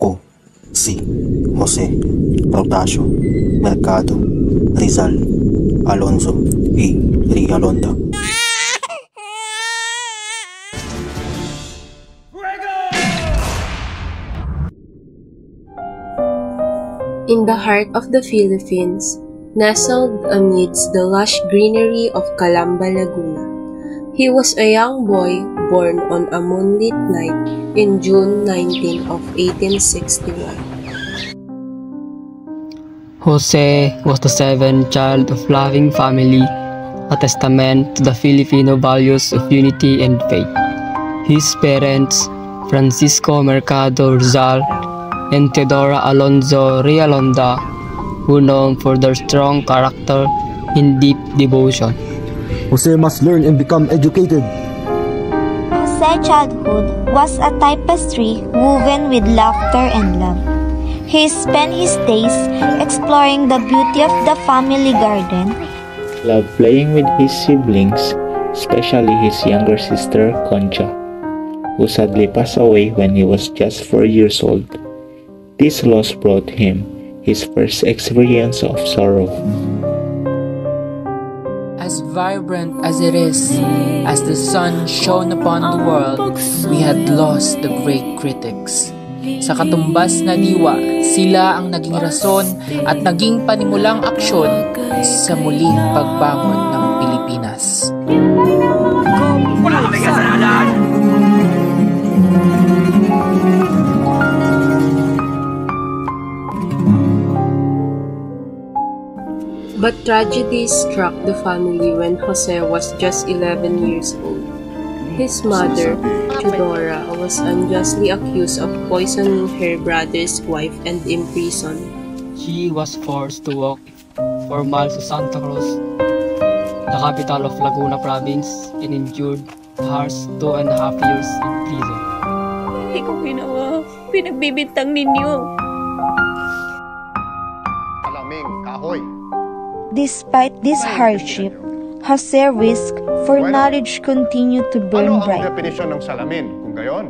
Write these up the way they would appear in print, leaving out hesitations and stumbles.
Ako si Jose Protasio Mercado Rizal Alonzo y Rialonda. In the heart of the Philippines, nestled amidst the lush greenery of Calamba, Laguna, he was a young boy born on a moonlit night in June 19 of 1861. Jose was the seventh child of loving family, a testament to the Filipino values of unity and faith. His parents, Francisco Mercado Rizal and Teodora Alonzo Rialonda, were known for their strong character and deep devotion. Jose must learn and become educated. Jose's childhood was a tapestry woven with laughter and love. He spent his days exploring the beauty of the family garden. Loved playing with his siblings, especially his younger sister Concha, who sadly passed away when he was just 4 years old. This loss brought him his first experience of sorrow. As vibrant as it is, as the sun shone upon the world, we had lost the great critics. Sa katumbas na diwa, sila ang naging rason at naging panimulang aksyon sa muling pagbangon ng Pilipinas. Wala kaming kasalanan! But tragedy struck the family when Jose was just 11 years old. His mother, Teodora, was unjustly accused of poisoning her brother's wife and imprisoned. She was forced to walk 4 miles to Santa Cruz, the capital of Laguna Province, and endured harsh 2.5 years in prison. Hindi ko ginawa. Pinagbibintang ninyo. Alaming kahoy. Despite this hardship, Jose risked for knowledge continued to burn bright. Ano ang definisyon ng salamin kung gayon?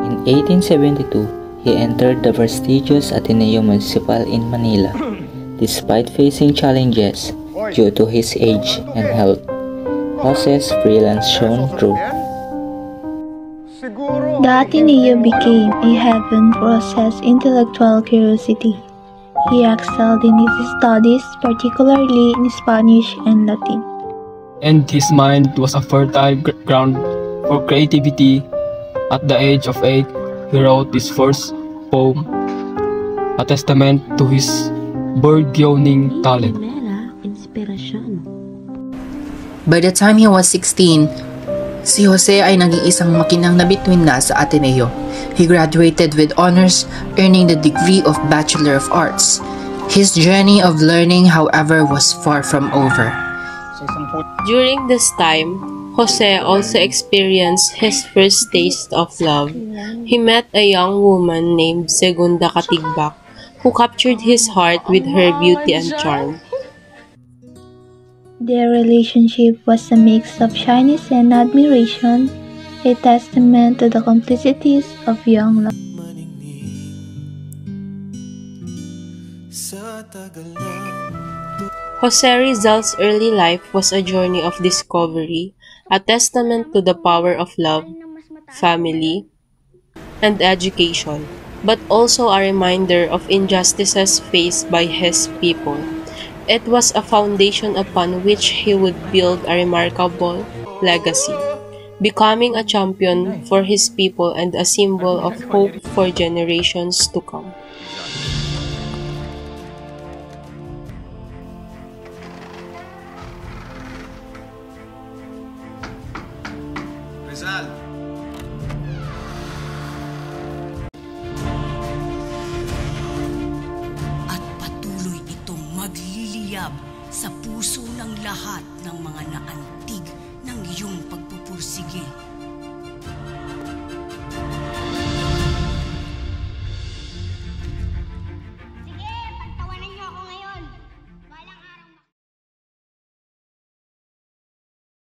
In 1872, he entered the prestigious Ateneo Municipal in Manila. Despite facing challenges due to his age and health, Jose's brilliance shone through. The Ateneo became a heaven for Jose's intellectual curiosity. He excelled in his studies, particularly in Spanish and Latin. And his mind was a fertile ground for creativity. At the age of 8, he wrote his first poem, a testament to his burgeoning talent. By the time he was 16, si Jose ay naging isang makinang na bituin na sa Ateneo. He graduated with honors, earning the degree of Bachelor of Arts. His journey of learning, however, was far from over. During this time, Jose also experienced his first taste of love. He met a young woman named Segunda Katigbak, who captured his heart with her beauty and charm. Their relationship was a mix of shyness and admiration, a testament to the complicities of young love. Jose Rizal's early life was a journey of discovery, a testament to the power of love, family, and education, but also a reminder of injustices faced by his people. It was a foundation upon which he would build a remarkable legacy, becoming a champion for his people and a symbol of hope for generations to come. Rizal! At patuloy itong magliliyab sa puso ng lahat ng mga naantig ng iyong pagpupursige.